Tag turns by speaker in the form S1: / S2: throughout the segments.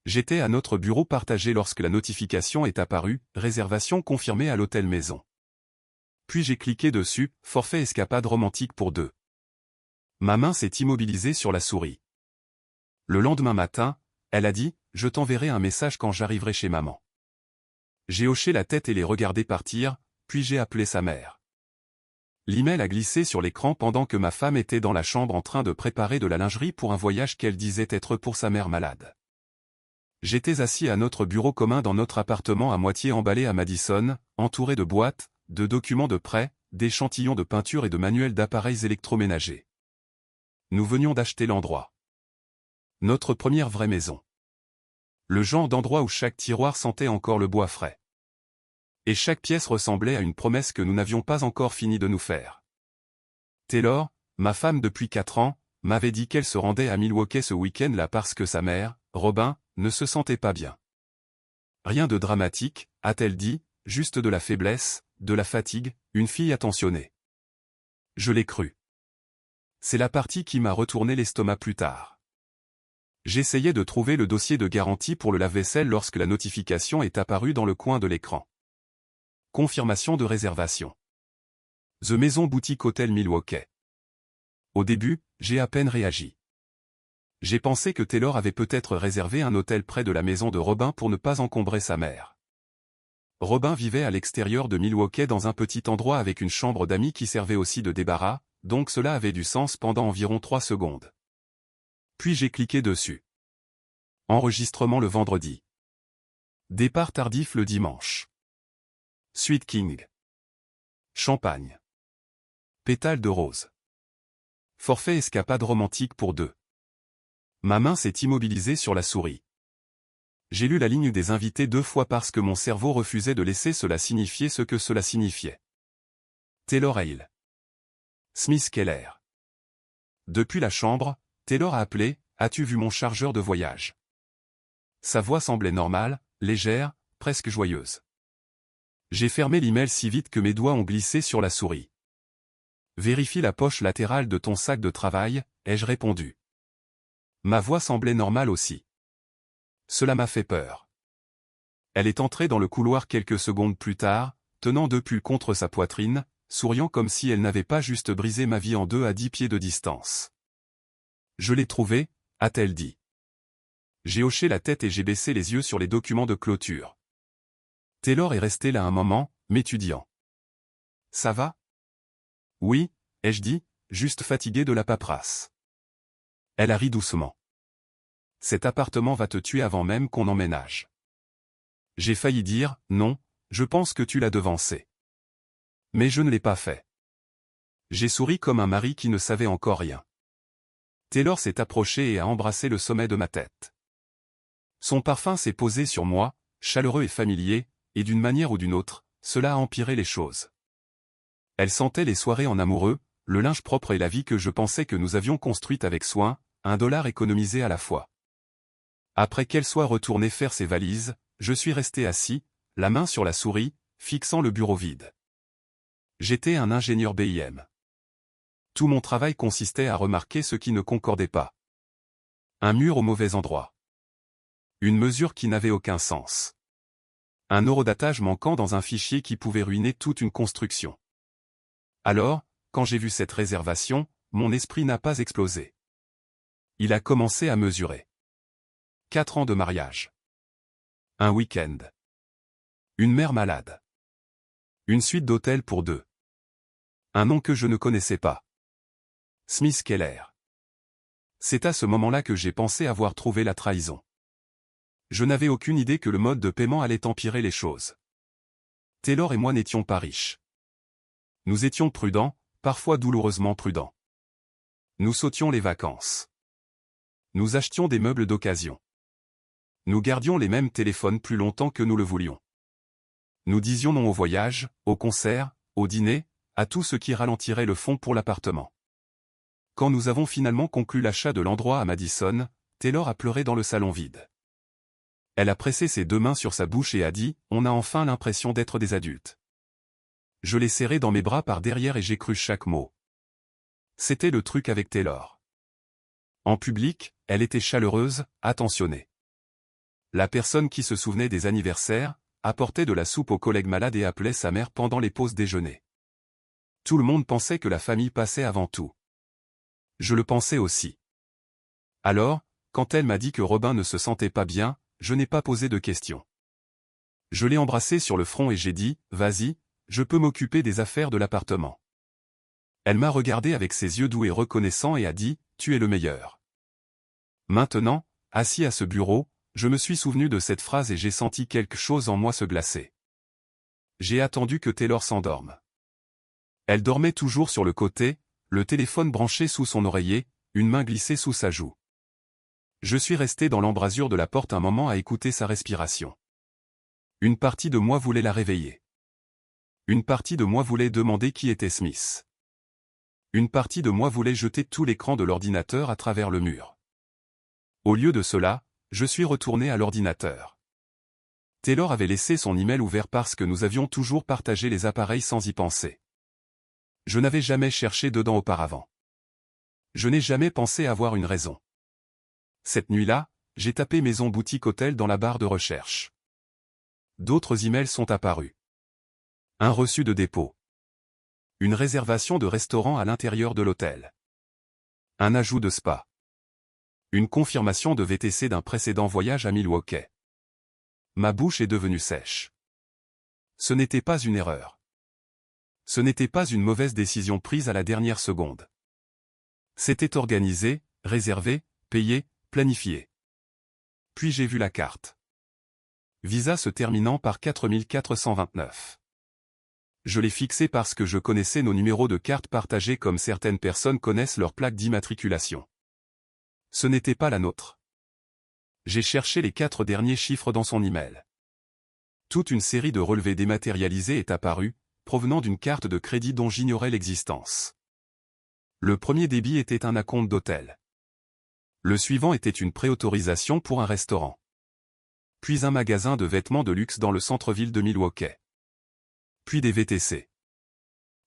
S1: J'étais à notre bureau partagé lorsque la notification est apparue, réservation confirmée à l'hôtel maison. Puis j'ai cliqué dessus, forfait escapade romantique pour 2. Ma main s'est immobilisée sur la souris. Le lendemain matin, elle a dit, je t'enverrai un message quand j'arriverai chez maman. J'ai hoché la tête et les regardé partir, puis j'ai appelé sa mère. L'email a glissé sur l'écran pendant que ma femme était dans la chambre en train de préparer de la lingerie pour un voyage qu'elle disait être pour sa mère malade. J'étais assis à notre bureau commun dans notre appartement à moitié emballé à Madison, entouré de boîtes, de documents de prêt, d'échantillons de peinture et de manuels d'appareils électroménagers. Nous venions d'acheter l'endroit. Notre première vraie maison. Le genre d'endroit où chaque tiroir sentait encore le bois frais. Et chaque pièce ressemblait à une promesse que nous n'avions pas encore fini de nous faire. Taylor, ma femme depuis 4 ans, m'avait dit qu'elle se rendait à Milwaukee ce week-end-là parce que sa mère, Robin, ne se sentait pas bien. Rien de dramatique, a-t-elle dit, juste de la faiblesse, de la fatigue, une fille attentionnée. Je l'ai cru. C'est la partie qui m'a retourné l'estomac plus tard. J'essayais de trouver le dossier de garantie pour le lave-vaisselle lorsque la notification est apparue dans le coin de l'écran. Confirmation de réservation. The Maison Boutique Hôtel Milwaukee. Au début, j'ai à peine réagi. J'ai pensé que Taylor avait peut-être réservé un hôtel près de la maison de Robin pour ne pas encombrer sa mère. Robin vivait à l'extérieur de Milwaukee dans un petit endroit avec une chambre d'amis qui servait aussi de débarras, donc cela avait du sens pendant environ 3 secondes. Puis j'ai cliqué dessus. Enregistrement le vendredi. Départ tardif le dimanche. Suite King. Champagne. Pétales de rose. Forfait escapade romantique pour 2. Ma main s'est immobilisée sur la souris. J'ai lu la ligne des invités 2 fois parce que mon cerveau refusait de laisser cela signifier ce que cela signifiait. Taylor Hale. Smith Keller. Depuis la chambre, Taylor a appelé, « As-tu vu mon chargeur de voyage ?» Sa voix semblait normale, légère, presque joyeuse. J'ai fermé l'email si vite que mes doigts ont glissé sur la souris. « Vérifie la poche latérale de ton sac de travail », ai-je répondu. Ma voix semblait normale aussi. Cela m'a fait peur. Elle est entrée dans le couloir quelques secondes plus tard, tenant 2 pulls contre sa poitrine, souriant comme si elle n'avait pas juste brisé ma vie en 2 à 10 pieds de distance. « Je l'ai trouvé », a-t-elle dit. J'ai hoché la tête et j'ai baissé les yeux sur les documents de clôture. Taylor est resté là un moment, m'étudiant. « Ça va ?»« Oui », ai-je dit, juste fatigué de la paperasse. Elle a ri doucement. « Cet appartement va te tuer avant même qu'on emménage. » J'ai failli dire, non, je pense que tu l'as devancé. Mais je ne l'ai pas fait. J'ai souri comme un mari qui ne savait encore rien. Taylor s'est approché et a embrassé le sommet de ma tête. Son parfum s'est posé sur moi, chaleureux et familier, et d'une manière ou d'une autre, cela a empiré les choses. Elle sentait les soirées en amoureux, le linge propre et la vie que je pensais que nous avions construite avec soin, $1 économisé à la fois. Après qu'elle soit retournée faire ses valises, je suis resté assis, la main sur la souris, fixant le bureau vide. J'étais un ingénieur BIM. Tout mon travail consistait à remarquer ce qui ne concordait pas. Un mur au mauvais endroit. Une mesure qui n'avait aucun sens. Un horodatage manquant dans un fichier qui pouvait ruiner toute une construction. Alors, quand j'ai vu cette réservation, mon esprit n'a pas explosé. Il a commencé à mesurer. 4 ans de mariage. Un week-end. Une mère malade. Une suite d'hôtels pour 2. Un nom que je ne connaissais pas. Smith Keller. C'est à ce moment-là que j'ai pensé avoir trouvé la trahison. Je n'avais aucune idée que le mode de paiement allait empirer les choses. Taylor et moi n'étions pas riches. Nous étions prudents, parfois douloureusement prudents. Nous sautions les vacances. Nous achetions des meubles d'occasion. Nous gardions les mêmes téléphones plus longtemps que nous le voulions. Nous disions non au voyage, au concert, au dîner, à tout ce qui ralentirait le fonds pour l'appartement. Quand nous avons finalement conclu l'achat de l'endroit à Madison, Taylor a pleuré dans le salon vide. Elle a pressé ses 2 mains sur sa bouche et a dit, « On a enfin l'impression d'être des adultes. » Je l'ai serrée dans mes bras par derrière et j'ai cru chaque mot. C'était le truc avec Taylor. En public, elle était chaleureuse, attentionnée. La personne qui se souvenait des anniversaires, apportait de la soupe aux collègues malades et appelait sa mère pendant les pauses déjeuner. Tout le monde pensait que la famille passait avant tout. Je le pensais aussi. Alors, quand elle m'a dit que Robin ne se sentait pas bien, je n'ai pas posé de questions. Je l'ai embrassé sur le front et j'ai dit, « Vas-y, je peux m'occuper des affaires de l'appartement. » Elle m'a regardé avec ses yeux doux et reconnaissants et a dit, « Tu es le meilleur. » Maintenant, assis à ce bureau, je me suis souvenu de cette phrase et j'ai senti quelque chose en moi se glacer. J'ai attendu que Taylor s'endorme. Elle dormait toujours sur le côté, le téléphone branché sous son oreiller, une main glissée sous sa joue. Je suis resté dans l'embrasure de la porte un moment à écouter sa respiration. Une partie de moi voulait la réveiller. Une partie de moi voulait demander qui était Smith. Une partie de moi voulait jeter tout l'écran de l'ordinateur à travers le mur. Au lieu de cela, je suis retourné à l'ordinateur. Taylor avait laissé son email ouvert parce que nous avions toujours partagé les appareils sans y penser. Je n'avais jamais cherché dedans auparavant. Je n'ai jamais pensé avoir une raison. Cette nuit-là, j'ai tapé Maison Boutique Hôtel dans la barre de recherche. D'autres emails sont apparus. Un reçu de dépôt. Une réservation de restaurant à l'intérieur de l'hôtel. Un ajout de spa. Une confirmation de VTC d'un précédent voyage à Milwaukee. Ma bouche est devenue sèche. Ce n'était pas une erreur. Ce n'était pas une mauvaise décision prise à la dernière seconde. C'était organisé, réservé, payé, planifié. Puis j'ai vu la carte. Visa se terminant par 4429. Je l'ai fixé parce que je connaissais nos numéros de carte partagés comme certaines personnes connaissent leur plaque d'immatriculation. Ce n'était pas la nôtre. J'ai cherché les 4 derniers chiffres dans son email. Toute une série de relevés dématérialisés est apparue, provenant d'une carte de crédit dont j'ignorais l'existence. Le premier débit était un acompte d'hôtel. Le suivant était une préautorisation pour un restaurant. Puis un magasin de vêtements de luxe dans le centre-ville de Milwaukee. Puis des VTC.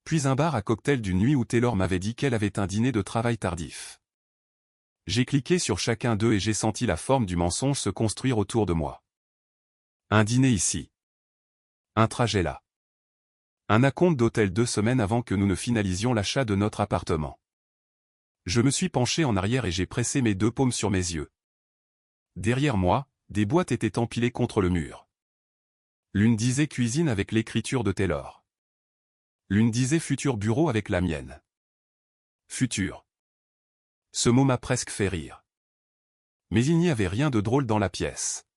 S1: Puis un bar à cocktail d'une nuit où Taylor m'avait dit qu'elle avait un dîner de travail tardif. J'ai cliqué sur chacun d'eux et j'ai senti la forme du mensonge se construire autour de moi. Un dîner ici. Un trajet là. Un acompte d'hôtel 2 semaines avant que nous ne finalisions l'achat de notre appartement. Je me suis penché en arrière et j'ai pressé mes 2 paumes sur mes yeux. Derrière moi, des boîtes étaient empilées contre le mur. L'une disait cuisine avec l'écriture de Taylor. L'une disait futur bureau avec la mienne. Futur. Ce mot m'a presque fait rire. Mais il n'y avait rien de drôle dans la pièce.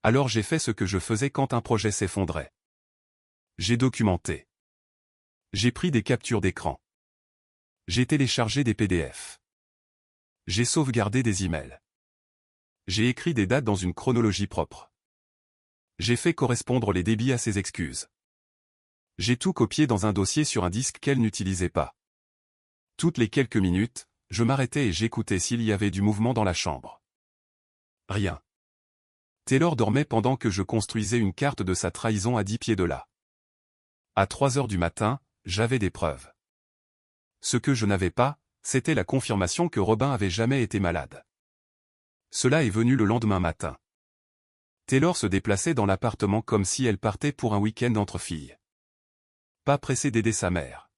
S1: Alors j'ai fait ce que je faisais quand un projet s'effondrait. J'ai documenté. J'ai pris des captures d'écran. J'ai téléchargé des PDF. J'ai sauvegardé des emails. J'ai écrit des dates dans une chronologie propre. J'ai fait correspondre les débits à ses excuses. J'ai tout copié dans un dossier sur un disque qu'elle n'utilisait pas. Toutes les quelques minutes, je m'arrêtais et j'écoutais s'il y avait du mouvement dans la chambre. Rien. Taylor dormait pendant que je construisais une carte de sa trahison à 10 pieds de là. À 3 heures du matin, j'avais des preuves. Ce que je n'avais pas, c'était la confirmation que Robin avait jamais été malade. Cela est venu le lendemain matin. Taylor se déplaçait dans l'appartement comme si elle partait pour un week-end entre filles. Pas pressée d'aider sa mère.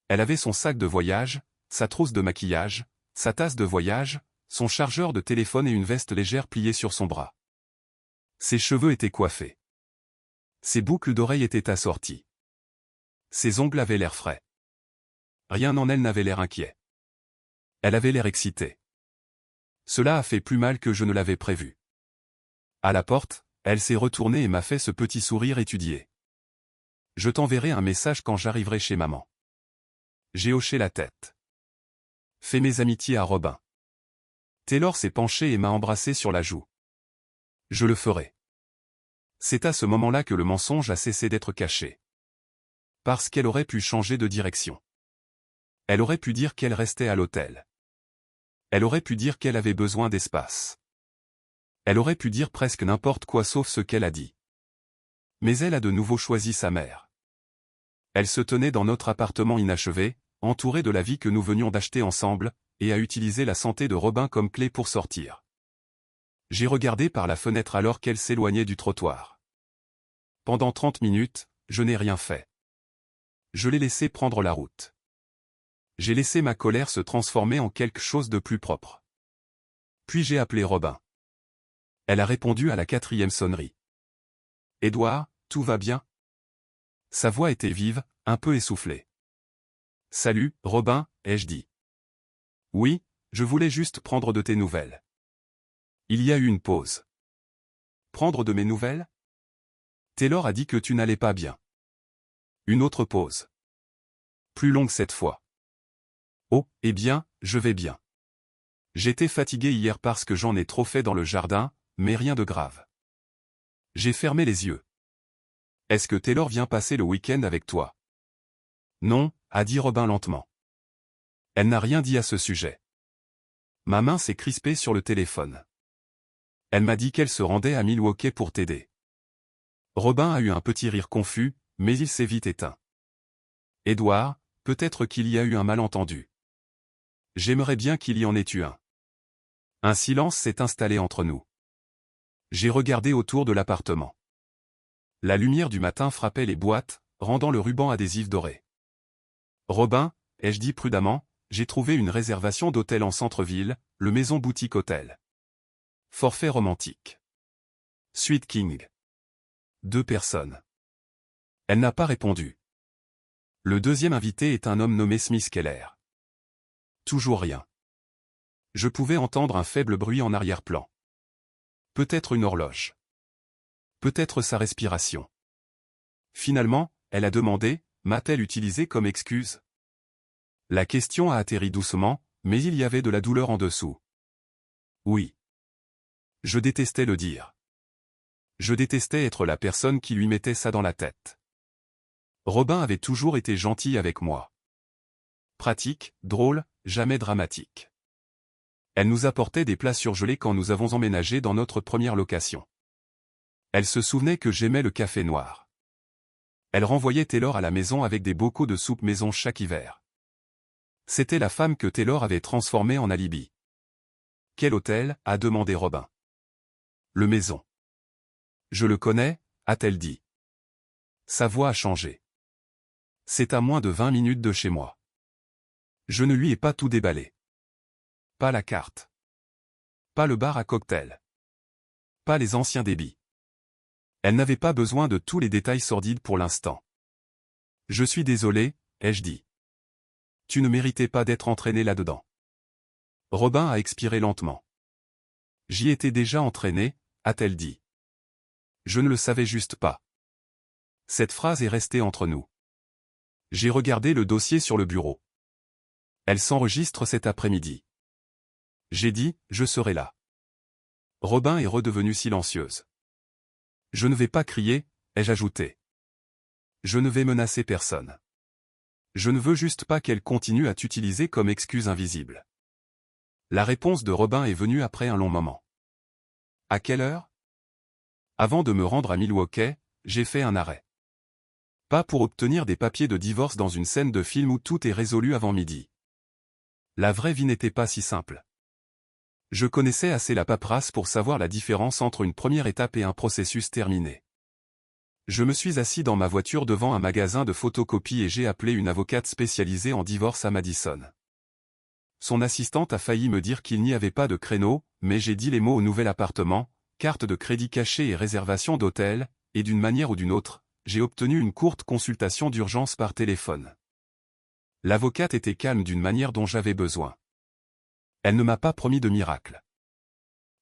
S1: Elle avait son sac de voyage, sa trousse de maquillage, sa tasse de voyage, son chargeur de téléphone et une veste légère pliée sur son bras. Ses cheveux étaient coiffés. Ses boucles d'oreilles étaient assorties. Ses ongles avaient l'air frais. Rien en elle n'avait l'air inquiet. Elle avait l'air excitée. Cela a fait plus mal que je ne l'avais prévu. À la porte, elle s'est retournée et m'a fait ce petit sourire étudié. Je t'enverrai un message quand j'arriverai chez maman. J'ai hoché la tête. Fais mes amitiés à Robin. Taylor s'est penché et m'a embrassé sur la joue. Je le ferai. C'est à ce moment-là que le mensonge a cessé d'être caché. Parce qu'elle aurait pu changer de direction. Elle aurait pu dire qu'elle restait à l'hôtel. Elle aurait pu dire qu'elle avait besoin d'espace. Elle aurait pu dire presque n'importe quoi sauf ce qu'elle a dit. Mais elle a de nouveau choisi sa mère. Elle se tenait dans notre appartement inachevé, entourée de la vie que nous venions d'acheter ensemble, et a utilisé la santé de Robin comme clé pour sortir. J'ai regardé par la fenêtre alors qu'elle s'éloignait du trottoir. Pendant 30 minutes, je n'ai rien fait. Je l'ai laissé prendre la route. J'ai laissé ma colère se transformer en quelque chose de plus propre. Puis j'ai appelé Robin. Elle a répondu à la 4e sonnerie. « Édouard, tout va bien ?» Sa voix était vive, un peu essoufflée. « Salut, Robin » ai-je dit. « Oui, je voulais juste prendre de tes nouvelles. » Il y a eu une pause. « Prendre de mes nouvelles ?» Taylor a dit que tu n'allais pas bien. Une autre pause. Plus longue cette fois. « Oh, eh bien, je vais bien. J'étais fatigué hier parce que j'en ai trop fait dans le jardin, mais rien de grave. » J'ai fermé les yeux. « Est-ce que Taylor vient passer le week-end avec toi ?» Non, a dit Robin lentement. Elle n'a rien dit à ce sujet. Ma main s'est crispée sur le téléphone. Elle m'a dit qu'elle se rendait à Milwaukee pour t'aider. Robin a eu un petit rire confus, mais il s'est vite éteint. « Édouard, peut-être qu'il y a eu un malentendu. J'aimerais bien qu'il y en ait eu un. » Un silence s'est installé entre nous. J'ai regardé autour de l'appartement. La lumière du matin frappait les boîtes, rendant le ruban adhésif doré. « Robin, ai-je dit prudemment, j'ai trouvé une réservation d'hôtel en centre-ville, le Maison Boutique Hôtel. Forfait romantique. Suite King. 2 personnes. » Elle n'a pas répondu. Le deuxième invité est un homme nommé Smith Keller. Toujours rien. Je pouvais entendre un faible bruit en arrière-plan. Peut-être une horloge. Peut-être sa respiration. Finalement, elle a demandé, m'a-t-elle utilisé comme excuse? La question a atterri doucement, mais il y avait de la douleur en dessous. Oui. Je détestais le dire. Je détestais être la personne qui lui mettait ça dans la tête. Robin avait toujours été gentil avec moi. Pratique, drôle, jamais dramatique. Elle nous apportait des plats surgelés quand nous avons emménagé dans notre première location. Elle se souvenait que j'aimais le café noir. Elle renvoyait Taylor à la maison avec des bocaux de soupe maison chaque hiver. C'était la femme que Taylor avait transformée en alibi. « Quel hôtel ?» a demandé Robin. « Le Maison. »« Je le connais » a-t-elle dit. Sa voix a changé. « C'est à moins de 20 minutes de chez moi. » Je ne lui ai pas tout déballé. Pas la carte. Pas le bar à cocktail. Pas les anciens débits. Elle n'avait pas besoin de tous les détails sordides pour l'instant. « Je suis désolé » ai-je dit. « Tu ne méritais pas d'être entraîné là-dedans. » Robin a expiré lentement. « J'y étais déjà entraîné » a-t-elle dit. « Je ne le savais juste pas. » Cette phrase est restée entre nous. J'ai regardé le dossier sur le bureau. Elle s'enregistre cet après-midi. J'ai dit, je serai là. Robin est redevenue silencieuse. Je ne vais pas crier, ai-je ajouté. Je ne vais menacer personne. Je ne veux juste pas qu'elle continue à t'utiliser comme excuse invisible. La réponse de Robin est venue après un long moment. À quelle heure? Avant de me rendre à Milwaukee, j'ai fait un arrêt. Pas pour obtenir des papiers de divorce dans une scène de film où tout est résolu avant midi. La vraie vie n'était pas si simple. Je connaissais assez la paperasse pour savoir la différence entre une première étape et un processus terminé. Je me suis assis dans ma voiture devant un magasin de photocopies et j'ai appelé une avocate spécialisée en divorce à Madison. Son assistante a failli me dire qu'il n'y avait pas de créneau, mais j'ai dit les mots au nouvel appartement, carte de crédit cachée et réservation d'hôtel, et d'une manière ou d'une autre, j'ai obtenu une courte consultation d'urgence par téléphone. L'avocate était calme d'une manière dont j'avais besoin. Elle ne m'a pas promis de miracle.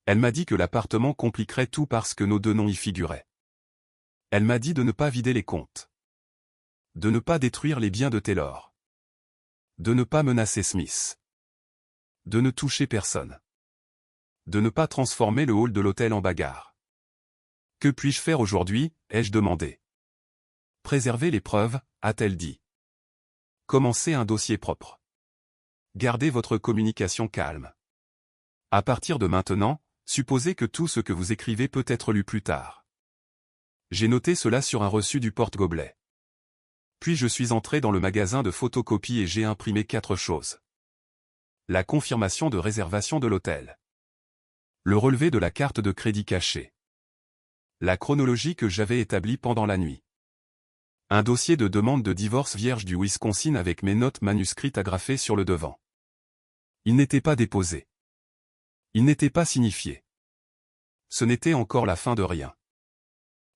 S1: Elle m'a dit que l'appartement compliquerait tout parce que nos 2 noms y figuraient. Elle m'a dit de ne pas vider les comptes. De ne pas détruire les biens de Taylor. De ne pas menacer Smith. De ne toucher personne. De ne pas transformer le hall de l'hôtel en bagarre. Que puis-je faire aujourd'hui, ai-je demandé. Préserver les preuves, a-t-elle dit. Commencez un dossier propre. Gardez votre communication calme. À partir de maintenant, supposez que tout ce que vous écrivez peut être lu plus tard. J'ai noté cela sur un reçu du porte-gobelet. Puis je suis entré dans le magasin de photocopies et j'ai imprimé 4 choses. La confirmation de réservation de l'hôtel. Le relevé de la carte de crédit cachée. La chronologie que j'avais établie pendant la nuit. Un dossier de demande de divorce vierge du Wisconsin avec mes notes manuscrites agrafées sur le devant. Il n'était pas déposé. Il n'était pas signifié. Ce n'était encore la fin de rien.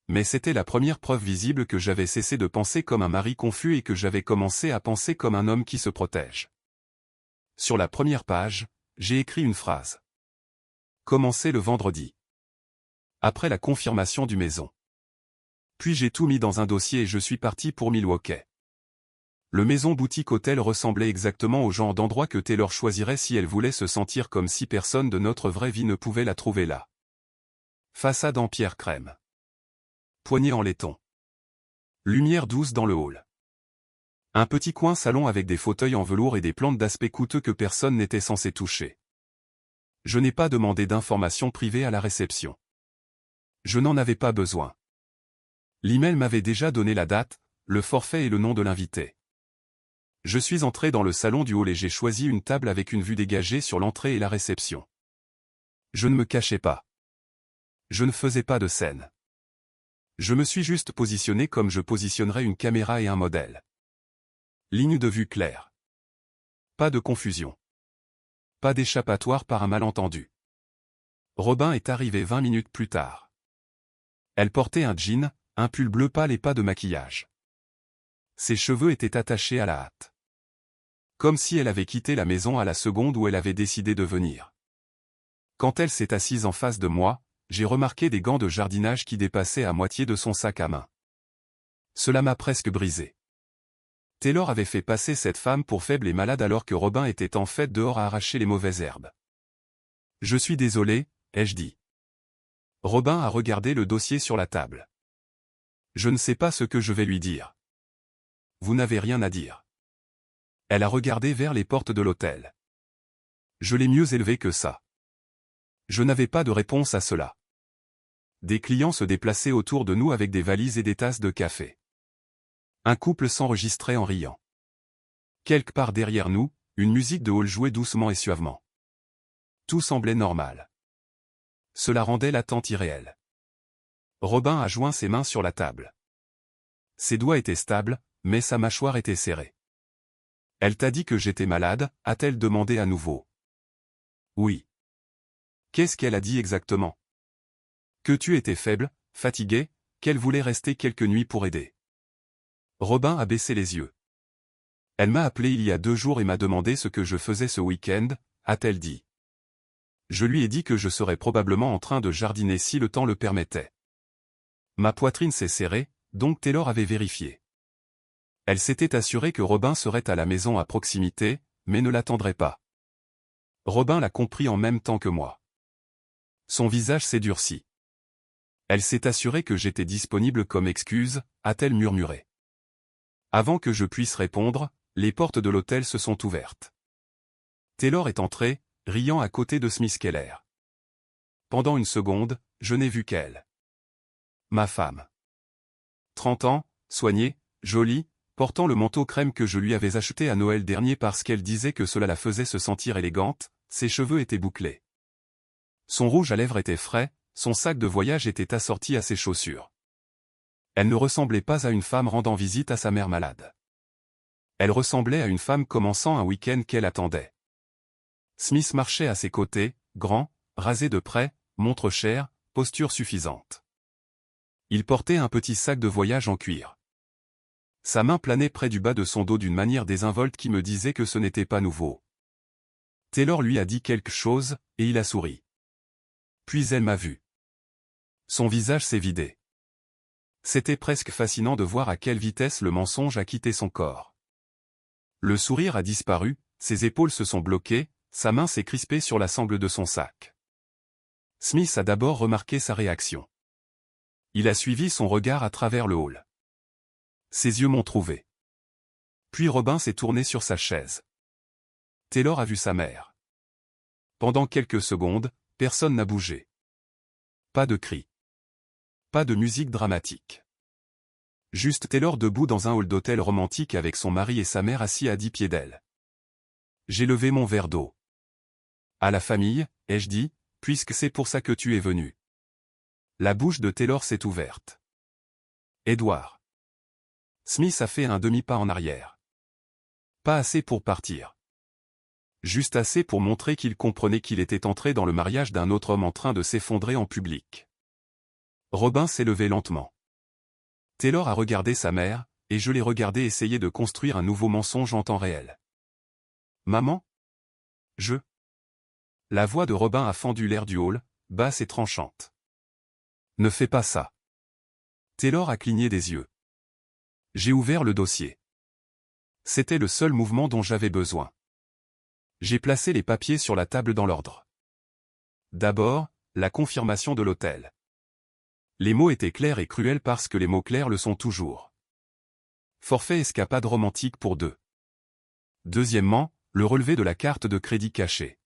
S1: Mais c'était la première preuve visible que j'avais cessé de penser comme un mari confus et que j'avais commencé à penser comme un homme qui se protège. Sur la première page, j'ai écrit une phrase. Commencer le vendredi. Après la confirmation du maison. Puis j'ai tout mis dans un dossier et je suis parti pour Milwaukee. Le maison boutique hôtel ressemblait exactement au genre d'endroit que Taylor choisirait si elle voulait se sentir comme si personne de notre vraie vie ne pouvait la trouver là. Façade en pierre crème. Poignée en laiton. Lumière douce dans le hall. Un petit coin salon avec des fauteuils en velours et des plantes d'aspect coûteux que personne n'était censé toucher. Je n'ai pas demandé d'informations privées à la réception. Je n'en avais pas besoin. L'email m'avait déjà donné la date, le forfait et le nom de l'invité. Je suis entré dans le salon du hall et j'ai choisi une table avec une vue dégagée sur l'entrée et la réception. Je ne me cachais pas. Je ne faisais pas de scène. Je me suis juste positionné comme je positionnerais une caméra et un modèle. Ligne de vue claire. Pas de confusion. Pas d'échappatoire par un malentendu. Robin est arrivé 20 minutes plus tard. Elle portait un jean, un pull bleu pâle et pas de maquillage. Ses cheveux étaient attachés à la hâte. Comme si elle avait quitté la maison à la seconde où elle avait décidé de venir. Quand elle s'est assise en face de moi, j'ai remarqué des gants de jardinage qui dépassaient à moitié de son sac à main. Cela m'a presque brisé. Taylor avait fait passer cette femme pour faible et malade alors que Robin était en fait dehors à arracher les mauvaises herbes. Je suis désolé, ai-je dit. Robin a regardé le dossier sur la table. Je ne sais pas ce que je vais lui dire. Vous n'avez rien à dire. Elle a regardé vers les portes de l'hôtel. Je l'ai mieux élevé que ça. Je n'avais pas de réponse à cela. Des clients se déplaçaient autour de nous avec des valises et des tasses de café. Un couple s'enregistrait en riant. Quelque part derrière nous, une musique de hall jouait doucement et suavement. Tout semblait normal. Cela rendait l'attente irréelle. Robin a joint ses mains sur la table. Ses doigts étaient stables, mais sa mâchoire était serrée. Elle t'a dit que j'étais malade, a-t-elle demandé à nouveau. Oui. Qu'est-ce qu'elle a dit exactement? Que tu étais faible, fatigué, qu'elle voulait rester quelques nuits pour aider. Robin a baissé les yeux. Elle m'a appelé il y a 2 jours et m'a demandé ce que je faisais ce week-end, a-t-elle dit. Je lui ai dit que je serais probablement en train de jardiner si le temps le permettait. Ma poitrine s'est serrée, donc Taylor avait vérifié. Elle s'était assurée que Robin serait à la maison à proximité, mais ne l'attendrait pas. Robin l'a compris en même temps que moi. Son visage s'est durci. Elle s'est assurée que j'étais disponible comme excuse, a-t-elle murmuré. Avant que je puisse répondre, les portes de l'hôtel se sont ouvertes. Taylor est entré, riant à côté de Smith Keller. Pendant une seconde, je n'ai vu qu'elle. Ma femme. 30 ans, soignée, jolie, portant le manteau crème que je lui avais acheté à Noël dernier parce qu'elle disait que cela la faisait se sentir élégante, ses cheveux étaient bouclés. Son rouge à lèvres était frais, son sac de voyage était assorti à ses chaussures. Elle ne ressemblait pas à une femme rendant visite à sa mère malade. Elle ressemblait à une femme commençant un week-end qu'elle attendait. Smith marchait à ses côtés, grand, rasé de près, montre chère, posture suffisante. Il portait un petit sac de voyage en cuir. Sa main planait près du bas de son dos d'une manière désinvolte qui me disait que ce n'était pas nouveau. Taylor lui a dit quelque chose, et il a souri. Puis elle m'a vu. Son visage s'est vidé. C'était presque fascinant de voir à quelle vitesse le mensonge a quitté son corps. Le sourire a disparu, ses épaules se sont bloquées, sa main s'est crispée sur la sangle de son sac. Smith a d'abord remarqué sa réaction. Il a suivi son regard à travers le hall. Ses yeux m'ont trouvé. Puis Robin s'est tourné sur sa chaise. Taylor a vu sa mère. Pendant quelques secondes, personne n'a bougé. Pas de cris. Pas de musique dramatique. Juste Taylor debout dans un hall d'hôtel romantique avec son mari et sa mère assis à 10 pieds d'elle. J'ai levé mon verre d'eau. À la famille, ai-je dit, puisque c'est pour ça que tu es venu. La bouche de Taylor s'est ouverte. Edward. Smith a fait un demi-pas en arrière. Pas assez pour partir. Juste assez pour montrer qu'il comprenait qu'il était entré dans le mariage d'un autre homme en train de s'effondrer en public. Robin s'est levé lentement. Taylor a regardé sa mère, et je l'ai regardé essayer de construire un nouveau mensonge en temps réel. Maman? La voix de Robin a fendu l'air du hall, basse et tranchante. Ne fais pas ça. Taylor a cligné des yeux. J'ai ouvert le dossier. C'était le seul mouvement dont j'avais besoin. J'ai placé les papiers sur la table dans l'ordre. D'abord, la confirmation de l'hôtel. Les mots étaient clairs et cruels parce que les mots clairs le sont toujours. Forfait escapade romantique pour 2. Deuxièmement, le relevé de la carte de crédit cachée.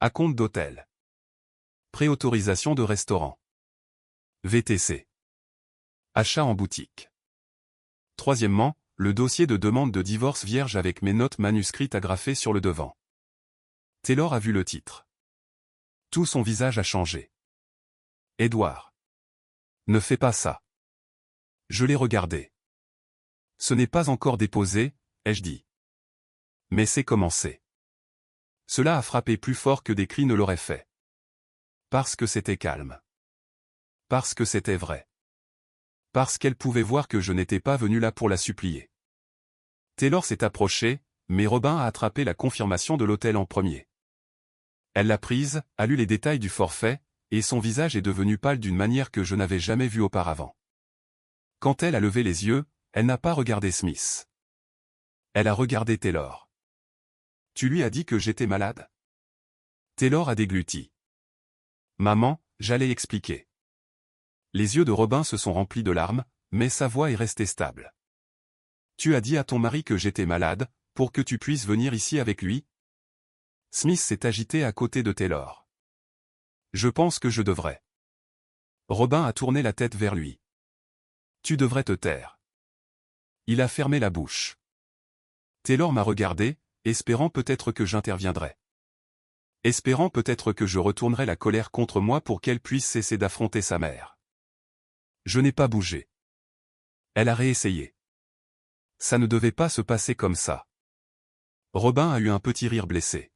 S1: Acompte d'hôtel. Préautorisation de restaurant. VTC. Achat en boutique. Troisièmement, le dossier de demande de divorce vierge avec mes notes manuscrites agrafées sur le devant. Taylor a vu le titre. Tout son visage a changé. Edward. Ne fais pas ça. Je l'ai regardé. Ce n'est pas encore déposé, ai-je dit. Mais c'est commencé. Cela a frappé plus fort que des cris ne l'auraient fait. Parce que c'était calme. Parce que c'était vrai. Parce qu'elle pouvait voir que je n'étais pas venu là pour la supplier. Taylor s'est approché, mais Robin a attrapé la confirmation de l'hôtel en premier. Elle l'a prise, a lu les détails du forfait, et son visage est devenu pâle d'une manière que je n'avais jamais vue auparavant. Quand elle a levé les yeux, elle n'a pas regardé Smith. Elle a regardé Taylor. Tu lui as dit que j'étais malade? Taylor a dégluti. Maman, j'allais expliquer. Les yeux de Robin se sont remplis de larmes, mais sa voix est restée stable. Tu as dit à ton mari que j'étais malade, pour que tu puisses venir ici avec lui? Smith s'est agité à côté de Taylor. Je pense que je devrais. Robin a tourné la tête vers lui. Tu devrais te taire. Il a fermé la bouche. Taylor m'a regardé, espérant peut-être que j'interviendrais. Espérant peut-être que je retournerais la colère contre moi pour qu'elle puisse cesser d'affronter sa mère. Je n'ai pas bougé. Elle a réessayé. Ça ne devait pas se passer comme ça. Robin a eu un petit rire blessé.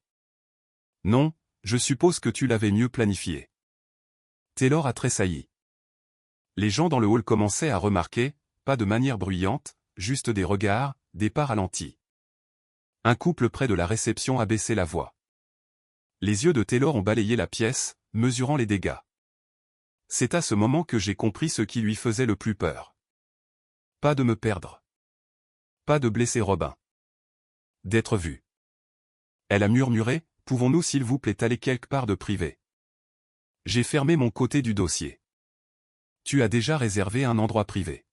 S1: Non, je suppose que tu l'avais mieux planifié. Taylor a tressailli. Les gens dans le hall commençaient à remarquer, pas de manière bruyante, juste des regards, des pas ralentis. Un couple près de la réception a baissé la voix. Les yeux de Taylor ont balayé la pièce, mesurant les dégâts. C'est à ce moment que j'ai compris ce qui lui faisait le plus peur. Pas de me perdre. Pas de blesser Robin. D'être vu. Elle a murmuré, pouvons-nous s'il vous plaît aller quelque part de privé? J'ai fermé mon côté du dossier. Tu as déjà réservé un endroit privé.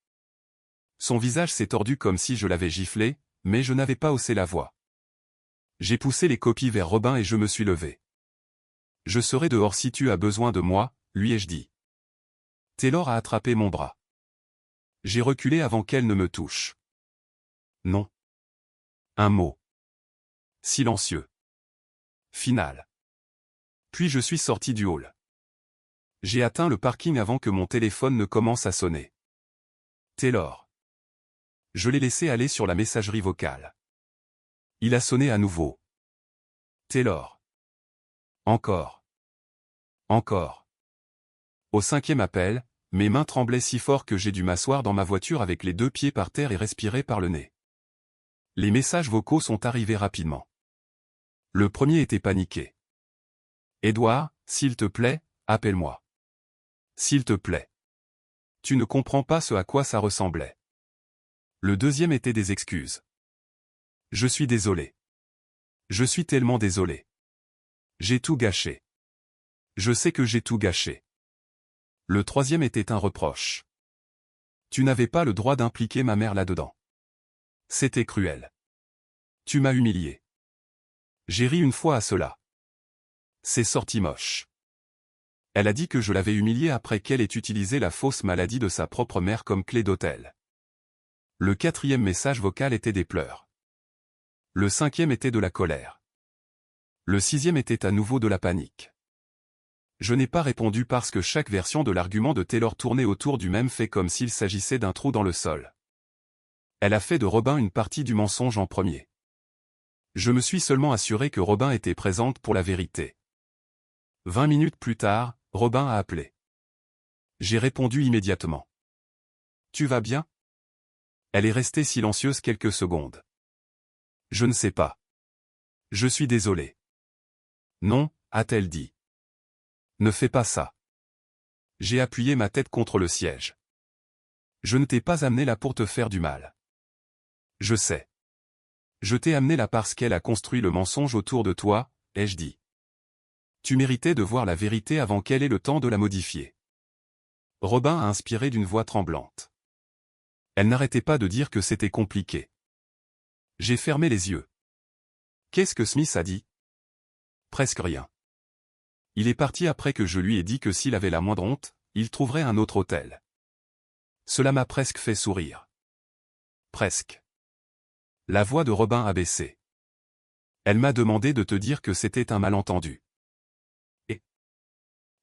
S1: Son visage s'est tordu comme si je l'avais giflé, mais je n'avais pas haussé la voix. J'ai poussé les copies vers Robin et je me suis levé. Je serai dehors si tu as besoin de moi, lui ai-je dit. Taylor a attrapé mon bras. J'ai reculé avant qu'elle ne me touche. Non. Un mot. Silencieux. Final. Puis je suis sorti du hall. J'ai atteint le parking avant que mon téléphone ne commence à sonner. Taylor. Je l'ai laissé aller sur la messagerie vocale. Il a sonné à nouveau. Taylor. Encore. Encore. Au 5e appel, mes mains tremblaient si fort que j'ai dû m'asseoir dans ma voiture avec les 2 pieds par terre et respirer par le nez. Les messages vocaux sont arrivés rapidement. Le premier était paniqué. Edward, s'il te plaît, appelle-moi. S'il te plaît. Tu ne comprends pas ce à quoi ça ressemblait. Le deuxième était des excuses. Je suis désolé. Je suis tellement désolé. J'ai tout gâché. Je sais que j'ai tout gâché. Le troisième était un reproche. Tu n'avais pas le droit d'impliquer ma mère là-dedans. C'était cruel. Tu m'as humilié. J'ai ri une fois à cela. C'est sorti moche. Elle a dit que je l'avais humiliée après qu'elle ait utilisé la fausse maladie de sa propre mère comme clé d'hôtel. Le 4e message vocal était des pleurs. Le 5e était de la colère. Le 6e était à nouveau de la panique. Je n'ai pas répondu parce que chaque version de l'argument de Taylor tournait autour du même fait comme s'il s'agissait d'un trou dans le sol. Elle a fait de Robin une partie du mensonge en premier. Je me suis seulement assuré que Robin était présente pour la vérité. 20 minutes plus tard, Robin a appelé. J'ai répondu immédiatement. Tu vas bien? Elle est restée silencieuse quelques secondes. Je ne sais pas. Je suis désolé. Non, a-t-elle dit. Ne fais pas ça. J'ai appuyé ma tête contre le siège. Je ne t'ai pas amené là pour te faire du mal. Je sais. Je t'ai amené là parce qu'elle a construit le mensonge autour de toi, ai-je dit. Tu méritais de voir la vérité avant qu'elle ait le temps de la modifier. Robin a inspiré d'une voix tremblante. Elle n'arrêtait pas de dire que c'était compliqué. J'ai fermé les yeux. Qu'est-ce que Smith a dit? Presque rien. Il est parti après que je lui ai dit que s'il avait la moindre honte, il trouverait un autre hôtel. Cela m'a presque fait sourire. Presque. La voix de Robin a baissé. Elle m'a demandé de te dire que c'était un malentendu. Et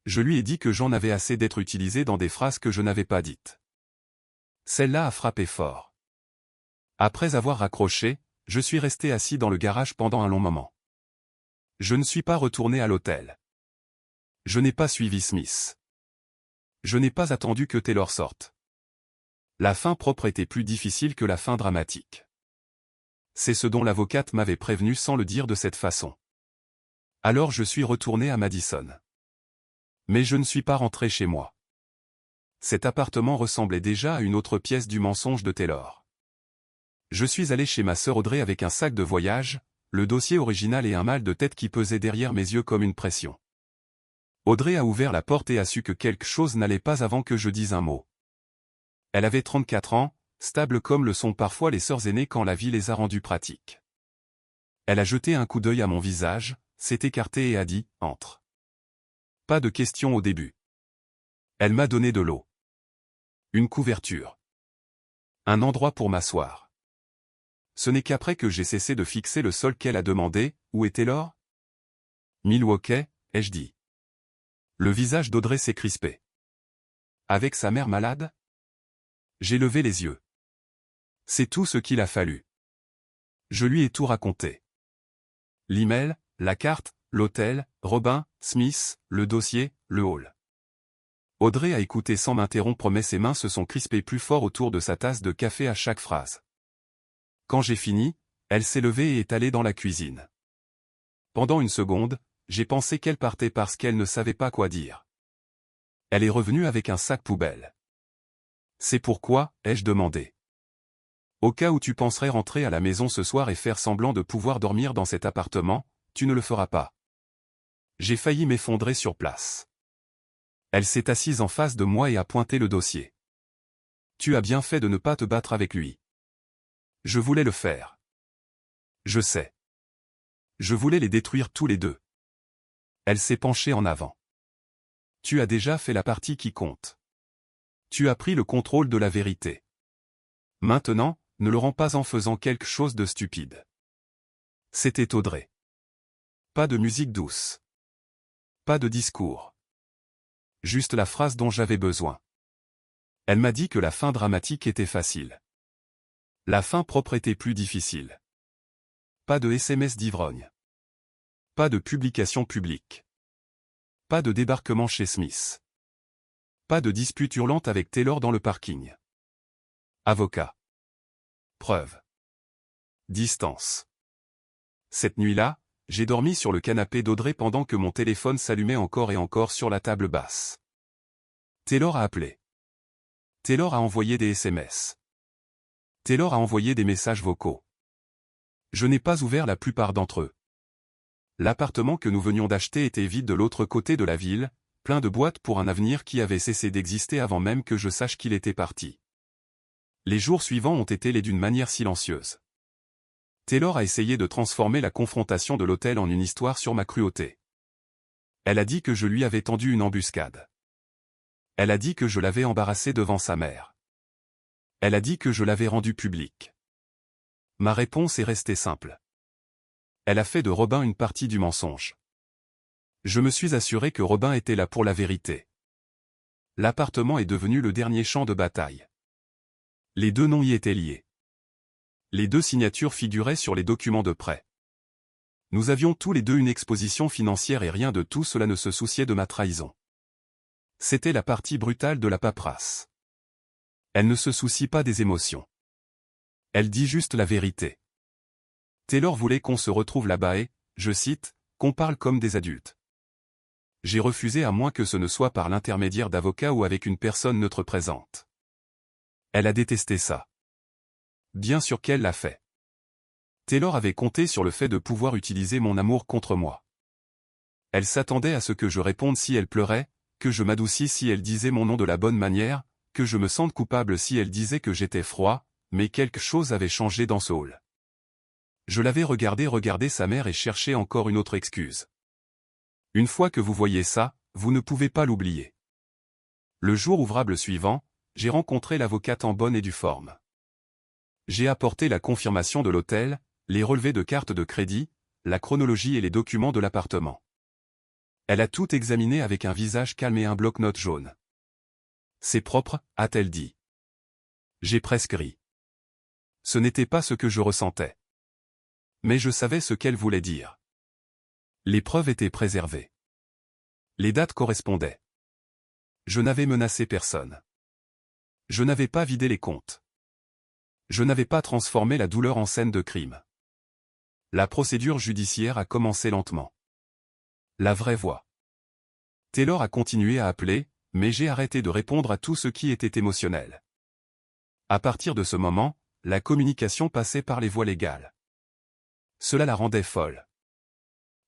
S1: je lui ai dit que j'en avais assez d'être utilisé dans des phrases que je n'avais pas dites. Celle-là a frappé fort. Après avoir raccroché, je suis resté assis dans le garage pendant un long moment. Je ne suis pas retourné à l'hôtel. Je n'ai pas suivi Smith. Je n'ai pas attendu que Taylor sorte. La fin propre était plus difficile que la fin dramatique. C'est ce dont l'avocate m'avait prévenu sans le dire de cette façon. Alors je suis retourné à Madison. Mais je ne suis pas rentré chez moi. Cet appartement ressemblait déjà à une autre pièce du mensonge de Taylor. Je suis allé chez ma sœur Audrey avec un sac de voyage, le dossier original et un mal de tête qui pesait derrière mes yeux comme une pression. Audrey a ouvert la porte et a su que quelque chose n'allait pas avant que je dise un mot. Elle avait 34 ans, stable comme le sont parfois les sœurs aînées quand la vie les a rendues pratiques. Elle a jeté un coup d'œil à mon visage, s'est écartée et a dit « Entre ». Pas de questions au début. Elle m'a donné de l'eau. Une couverture. Un endroit pour m'asseoir. Ce n'est qu'après que j'ai cessé de fixer le sol qu'elle a demandé « Où est Taylor ?» Milwaukee, ai-je dit. Le visage d'Audrey s'est crispé. Avec sa mère malade? J'ai levé les yeux. C'est tout ce qu'il a fallu. Je lui ai tout raconté. L'email, la carte, l'hôtel, Robin, Smith, le dossier, le hall. Audrey a écouté sans m'interrompre mais ses mains se sont crispées plus fort autour de sa tasse de café à chaque phrase. Quand j'ai fini, elle s'est levée et est allée dans la cuisine. Pendant une seconde, j'ai pensé qu'elle partait parce qu'elle ne savait pas quoi dire. Elle est revenue avec un sac poubelle. C'est pourquoi, ai-je demandé. Au cas où tu penserais rentrer à la maison ce soir et faire semblant de pouvoir dormir dans cet appartement, tu ne le feras pas. J'ai failli m'effondrer sur place. Elle s'est assise en face de moi et a pointé le dossier. Tu as bien fait de ne pas te battre avec lui. Je voulais le faire. Je sais. Je voulais les détruire tous les deux. Elle s'est penchée en avant. Tu as déjà fait la partie qui compte. Tu as pris le contrôle de la vérité. Maintenant, ne le rends pas en faisant quelque chose de stupide. C'était Audrey. Pas de musique douce. Pas de discours. Juste la phrase dont j'avais besoin. Elle m'a dit que la fin dramatique était facile. La fin propre était plus difficile. Pas de SMS d'ivrogne. Pas de publication publique. Pas de débarquement chez Smith. Pas de dispute hurlante avec Taylor dans le parking. Avocat. Preuve. Distance. Cette nuit-là, j'ai dormi sur le canapé d'Audrey pendant que mon téléphone s'allumait encore et encore sur la table basse. Taylor a appelé. Taylor a envoyé des SMS. Taylor a envoyé des messages vocaux. Je n'ai pas ouvert la plupart d'entre eux. L'appartement que nous venions d'acheter était vide de l'autre côté de la ville, plein de boîtes pour un avenir qui avait cessé d'exister avant même que je sache qu'il était parti. Les jours suivants ont été les d'une manière silencieuse. Taylor a essayé de transformer la confrontation de l'hôtel en une histoire sur ma cruauté. Elle a dit que je lui avais tendu une embuscade. Elle a dit que je l'avais embarrassé devant sa mère. Elle a dit que je l'avais rendu public. Ma réponse est restée simple. Elle a fait de Robin une partie du mensonge. Je me suis assuré que Robin était là pour la vérité. L'appartement est devenu le dernier champ de bataille. Les deux noms y étaient liés. Les deux signatures figuraient sur les documents de prêt. Nous avions tous les deux une exposition financière et rien de tout cela ne se souciait de ma trahison. C'était la partie brutale de la paperasse. Elle ne se soucie pas des émotions. Elle dit juste la vérité. Taylor voulait qu'on se retrouve là-bas et, je cite, qu'on parle comme des adultes. J'ai refusé à moins que ce ne soit par l'intermédiaire d'avocats ou avec une personne neutre présente. Elle a détesté ça. Bien sûr qu'elle l'a fait. Taylor avait compté sur le fait de pouvoir utiliser mon amour contre moi. Elle s'attendait à ce que je réponde si elle pleurait, que je m'adoucisse si elle disait mon nom de la bonne manière, que je me sente coupable si elle disait que j'étais froid, mais quelque chose avait changé dans ce hall. Je l'avais regardé sa mère et cherché encore une autre excuse. Une fois que vous voyez ça, vous ne pouvez pas l'oublier. Le jour ouvrable suivant, j'ai rencontré l'avocate en bonne et due forme. J'ai apporté la confirmation de l'hôtel, les relevés de carte de crédit, la chronologie et les documents de l'appartement. Elle a tout examiné avec un visage calme et un bloc-notes jaune. C'est propre, a-t-elle dit. J'ai presque ri. Ce n'était pas ce que je ressentais. Mais je savais ce qu'elle voulait dire. Les preuves étaient préservées. Les dates correspondaient. Je n'avais menacé personne. Je n'avais pas vidé les comptes. Je n'avais pas transformé la douleur en scène de crime. La procédure judiciaire a commencé lentement. La vraie voie. Taylor a continué à appeler, mais j'ai arrêté de répondre à tout ce qui était émotionnel. À partir de ce moment, la communication passait par les voies légales. Cela la rendait folle.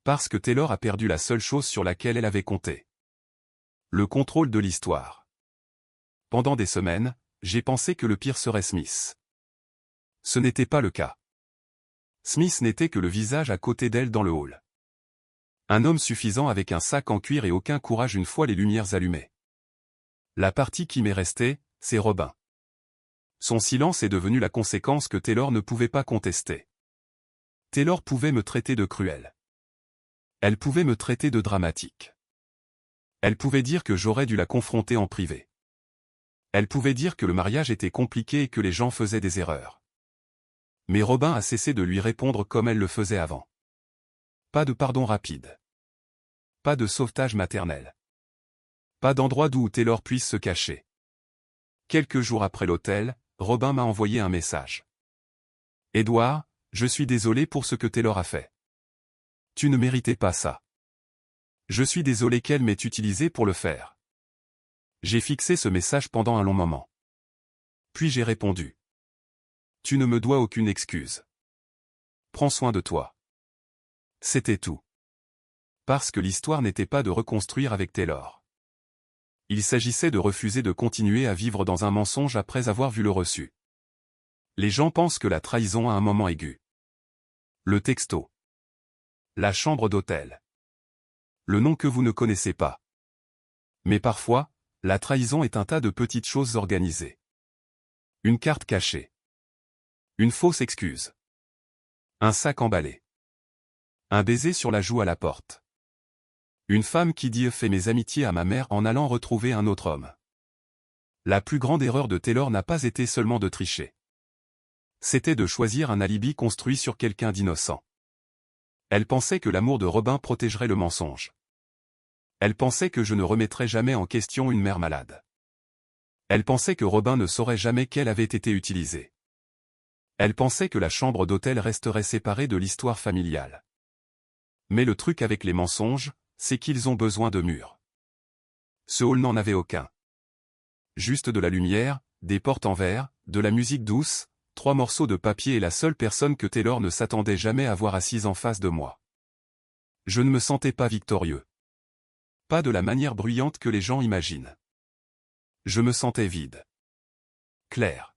S1: Parce que Taylor a perdu la seule chose sur laquelle elle avait compté. Le contrôle de l'histoire. Pendant des semaines, j'ai pensé que le pire serait Smith. Ce n'était pas le cas. Smith n'était que le visage à côté d'elle dans le hall. Un homme suffisant avec un sac en cuir et aucun courage une fois les lumières allumées. La partie qui m'est restée, c'est Robin. Son silence est devenu la conséquence que Taylor ne pouvait pas contester. Taylor pouvait me traiter de cruel. Elle pouvait me traiter de dramatique. Elle pouvait dire que j'aurais dû la confronter en privé. Elle pouvait dire que le mariage était compliqué et que les gens faisaient des erreurs. Mais Robin a cessé de lui répondre comme elle le faisait avant. Pas de pardon rapide. Pas de sauvetage maternel. Pas d'endroit d'où Taylor puisse se cacher. Quelques jours après l'hôtel, Robin m'a envoyé un message. « Edouard, je suis désolé pour ce que Taylor a fait. Tu ne méritais pas ça. Je suis désolé qu'elle m'ait utilisé pour le faire. » J'ai fixé ce message pendant un long moment. Puis j'ai répondu. « Tu ne me dois aucune excuse. Prends soin de toi. » C'était tout. Parce que l'histoire n'était pas de reconstruire avec Taylor. Il s'agissait de refuser de continuer à vivre dans un mensonge après avoir vu le reçu. Les gens pensent que la trahison a un moment aigu. Le texto. La chambre d'hôtel. Le nom que vous ne connaissez pas. Mais parfois, la trahison est un tas de petites choses organisées. Une carte cachée. Une fausse excuse. Un sac emballé. Un baiser sur la joue à la porte. Une femme qui dit « fais mes amitiés à ma mère en allant retrouver un autre homme ». La plus grande erreur de Taylor n'a pas été seulement de tricher. C'était de choisir un alibi construit sur quelqu'un d'innocent. Elle pensait que l'amour de Robin protégerait le mensonge. Elle pensait que je ne remettrais jamais en question une mère malade. Elle pensait que Robin ne saurait jamais qu'elle avait été utilisée. Elle pensait que la chambre d'hôtel resterait séparée de l'histoire familiale. Mais le truc avec les mensonges, c'est qu'ils ont besoin de murs. Ce hall n'en avait aucun. Juste de la lumière, des portes en verre, de la musique douce, 3 morceaux de papier et la seule personne que Taylor ne s'attendait jamais à voir assise en face de moi. Je ne me sentais pas victorieux. Pas de la manière bruyante que les gens imaginent. Je me sentais vide. Clair.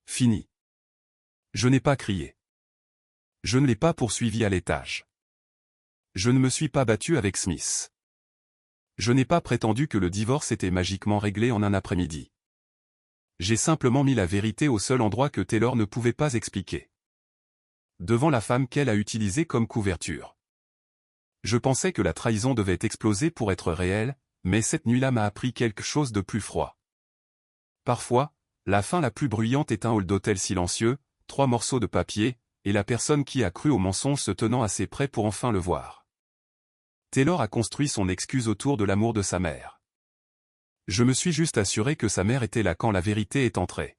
S1: Fini. Je n'ai pas crié. Je ne l'ai pas poursuivi à l'étage. Je ne me suis pas battu avec Smith. Je n'ai pas prétendu que le divorce était magiquement réglé en un après-midi. J'ai simplement mis la vérité au seul endroit que Taylor ne pouvait pas expliquer. Devant la femme qu'elle a utilisée comme couverture. Je pensais que la trahison devait exploser pour être réelle, mais cette nuit-là m'a appris quelque chose de plus froid. Parfois, la fin la plus bruyante est un hall d'hôtel silencieux, 3 morceaux de papier, et la personne qui a cru au mensonge se tenant assez près pour enfin le voir. Taylor a construit son excuse autour de l'amour de sa mère. Je me suis juste assuré que sa mère était là quand la vérité est entrée.